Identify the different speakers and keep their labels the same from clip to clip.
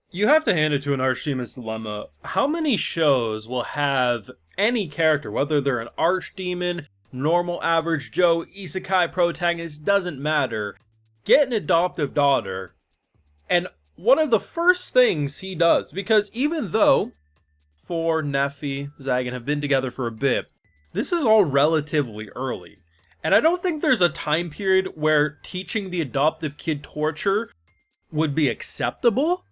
Speaker 1: You have to hand it to an Archdemon's Dilemma. How many shows will have any character, whether they're an Archdemon, normal average Joe, isekai protagonist, doesn't matter, get an adoptive daughter, and one of the first things he does, because even though for Nephi, Zagan have been together for a bit, this is all relatively early. And I don't think there's a time period where teaching the adoptive kid torture would be acceptable.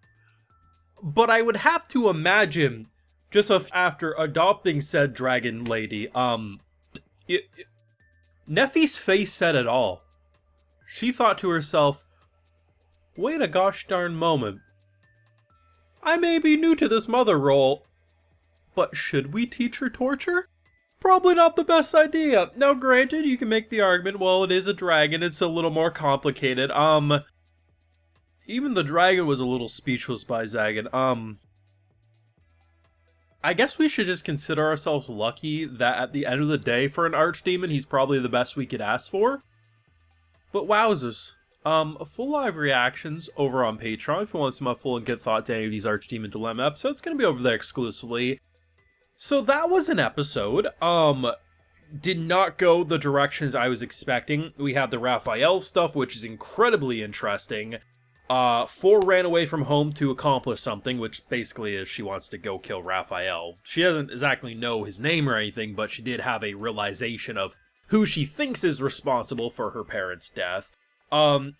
Speaker 1: But I would have to imagine, just after adopting said dragon lady, Nephi's face said it all. She thought to herself, wait a gosh darn moment. I may be new to this mother role, but should we teach her torture? Probably not the best idea. Now granted, you can make the argument, well, it is a dragon, it's a little more complicated. Even the dragon was a little speechless by Zagan. I guess we should just consider ourselves lucky that at the end of the day, for an Archdemon, he's probably the best we could ask for. But wowzers. Full live reactions over on Patreon. If you want some full and good thought to any of these Archdemon Dilemma episodes, it's gonna be over there exclusively. So that was an episode. Did not go the directions I was expecting. We have the Raphael stuff, which is incredibly interesting. 4 ran away from home to accomplish something, which basically is she wants to go kill Raphael. She doesn't exactly know his name or anything, but she did have a realization of who she thinks is responsible for her parents' death.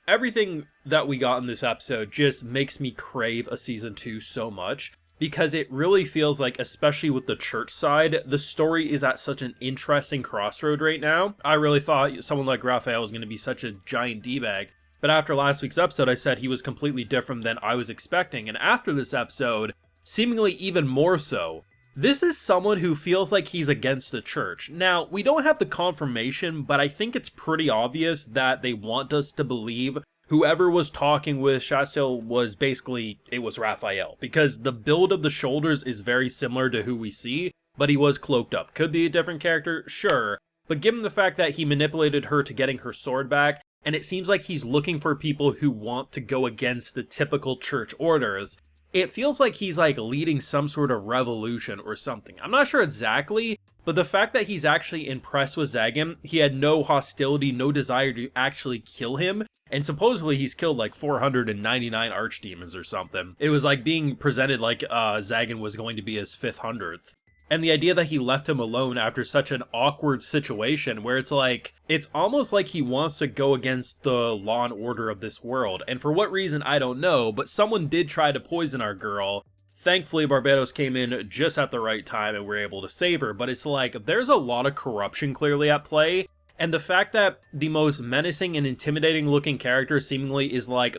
Speaker 1: Everything that we got in this episode just makes me crave a season 2 so much, because it really feels like, especially with the church side, the story is at such an interesting crossroad right now. I really thought someone like Raphael was going to be such a giant D-bag, but after last week's episode, I said he was completely different than I was expecting, and after this episode, seemingly even more so. This is someone who feels like he's against the church. Now, we don't have the confirmation, but I think it's pretty obvious that they want us to believe whoever was talking with Shastiel was basically, it was Raphael, because the build of the shoulders is very similar to who we see, but he was cloaked up. Could be a different character, sure, but given the fact that he manipulated her to getting her sword back, and it seems like he's looking for people who want to go against the typical church orders, it feels like he's like leading some sort of revolution or something. I'm not sure exactly, but the fact that he's actually impressed with Zagan, he had no hostility, no desire to actually kill him, and supposedly he's killed like 499 archdemons or something. It was like being presented like Zagan was going to be his 500th. And the idea that he left him alone after such an awkward situation where it's like, it's almost like he wants to go against the law and order of this world. And for what reason, I don't know, but someone did try to poison our girl. Thankfully, Barbados came in just at the right time and we're able to save her. But it's like, there's a lot of corruption clearly at play. And the fact that the most menacing and intimidating looking character seemingly is like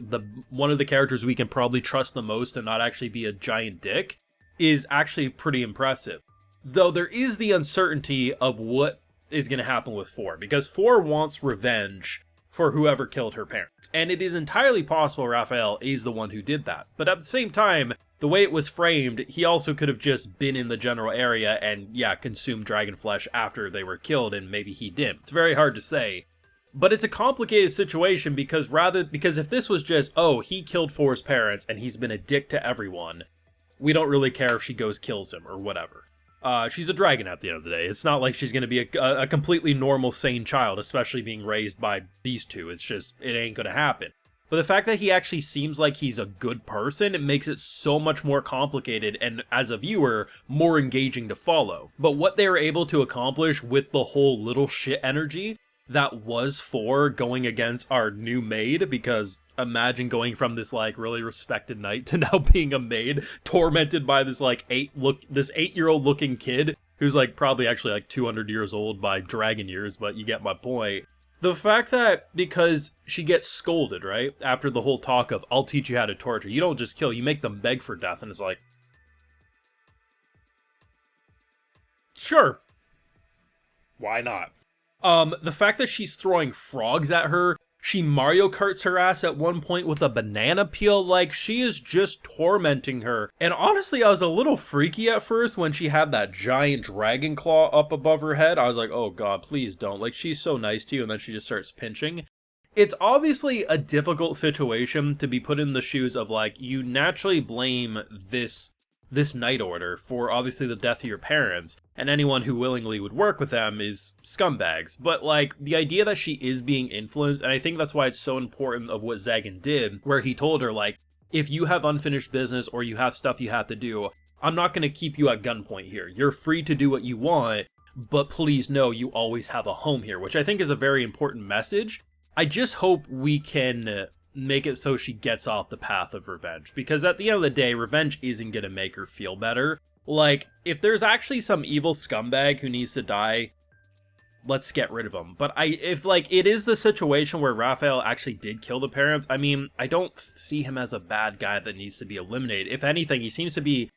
Speaker 1: one of the characters we can probably trust the most and not actually be a giant dick is actually pretty impressive. Though there is the uncertainty of what is going to happen with 4, because 4 wants revenge for whoever killed her parents. And it is entirely possible Raphael is the one who did that. But at the same time, the way it was framed, he also could have just been in the general area and, yeah, consumed dragon flesh after they were killed, and maybe he didn't. It's very hard to say. But it's a complicated situation because if this was just, oh, he killed 4's parents and he's been a dick to everyone, we don't really care if she goes kills him or whatever. She's a dragon at the end of the day. It's not like she's going to be a completely normal, sane child, especially being raised by these two. It's just, it ain't going to happen. But the fact that he actually seems like he's a good person, it makes it so much more complicated and, as a viewer, more engaging to follow. But what they were able to accomplish with the whole little shit energy that was 4 going against our new maid, because imagine going from this like really respected knight to now being a maid tormented by this like 8-year-old looking kid who's like probably actually like 200 years old by dragon years, but you get my point. The fact that because she gets scolded, right, after the whole talk of I'll teach you how to torture, you don't just kill, you make them beg for death, and it's like, sure, why not? The fact that she's throwing frogs at her, she Mario Karts her ass at one point with a banana peel, like, she is just tormenting her. And honestly, I was a little freaky at first when she had that giant dragon claw up above her head. I was like, oh god, please don't. Like, she's so nice to you, and then she just starts pinching. It's obviously a difficult situation to be put in the shoes of, like, you naturally blame this Night Order for obviously the death of your parents, and anyone who willingly would work with them is scumbags. But, like, the idea that she is being influenced, and I think that's why it's so important of what Zagan did, where he told her, like, if you have unfinished business or you have stuff you have to do, I'm not going to keep you at gunpoint here. You're free to do what you want, but please know you always have a home here, which I think is a very important message. I just hope we can make it so she gets off the path of revenge, because at the end of the day, revenge isn't going to make her feel better. Like, if there's actually some evil scumbag who needs to die, let's get rid of him. But if, like, it is the situation where Raphael actually did kill the parents, I mean, I don't see him as a bad guy that needs to be eliminated. If anything, he seems to be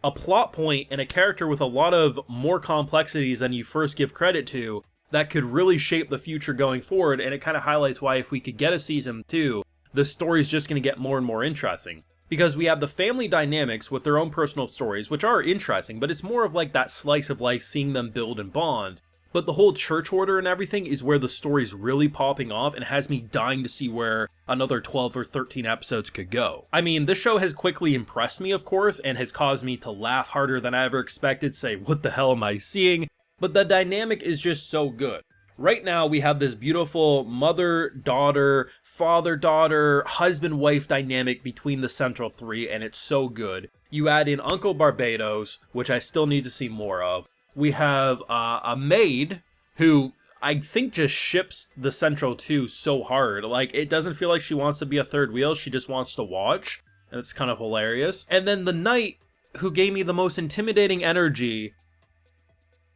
Speaker 1: a plot point and a character with a lot of more complexities than you first give credit to, that could really shape the future going forward, and it kind of highlights why if we could get a season 2, the story's just going to get more and more interesting. Because we have the family dynamics with their own personal stories, which are interesting, but it's more of like that slice of life, seeing them build and bond. But the whole church order and everything is where the story's really popping off and has me dying to see where another 12 or 13 episodes could go. I mean, this show has quickly impressed me, of course, and has caused me to laugh harder than I ever expected, say, what the hell am I seeing? But the dynamic is just so good. Right now, we have this beautiful mother-daughter, father-daughter, husband-wife dynamic between the central three, and it's so good. You add in Uncle Barbados, which I still need to see more of. We have a maid who I think just ships the central two so hard. Like, it doesn't feel like she wants to be a third wheel, she just wants to watch, and it's kind of hilarious. And then the knight, who gave me the most intimidating energy,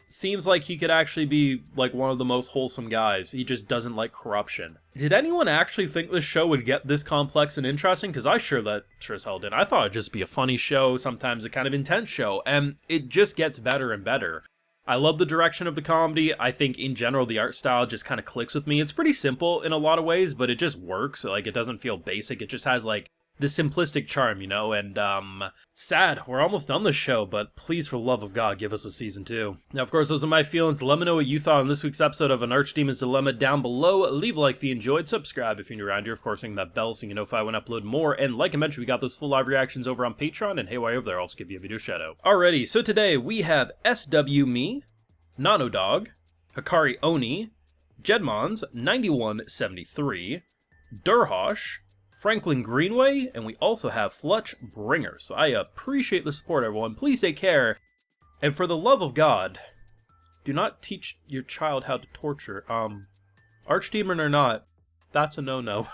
Speaker 1: seems like he could actually be, like, one of the most wholesome guys. He just doesn't like corruption. Did anyone actually think this show would get this complex and interesting? Because I sure as hell did. I thought it'd just be a funny show, sometimes a kind of intense show, and it just gets better and better. I love the direction of the comedy. I think, in general, the art style just kind of clicks with me. It's pretty simple in a lot of ways, but it just works. Like, it doesn't feel basic. It just has, like, the simplistic charm, you know, and, sad. We're almost done this show, but please, for the love of God, give us a season 2. Now, of course, those are my feelings. Let me know what you thought on this week's episode of An Archdemon's Dilemma down below. Leave a like if you enjoyed, subscribe if you're new around here, of course, ring that bell so you can notify when I upload more, and like I mentioned, we got those full live reactions over on Patreon, and hey, while you're over there, I'll also give you a video shout out. Alrighty, so today we have SW Me, Nano Dog, Hikari Oni, Jedmons 9173, Durhosh, Franklin Greenway, and we also have Fletch Bringer. So I appreciate the support, everyone. Please take care, and for the love of God, do not teach your child how to torture. Archdemon or not, that's a no-no.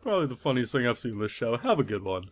Speaker 1: Probably the funniest thing I've seen in this show. Have a good one.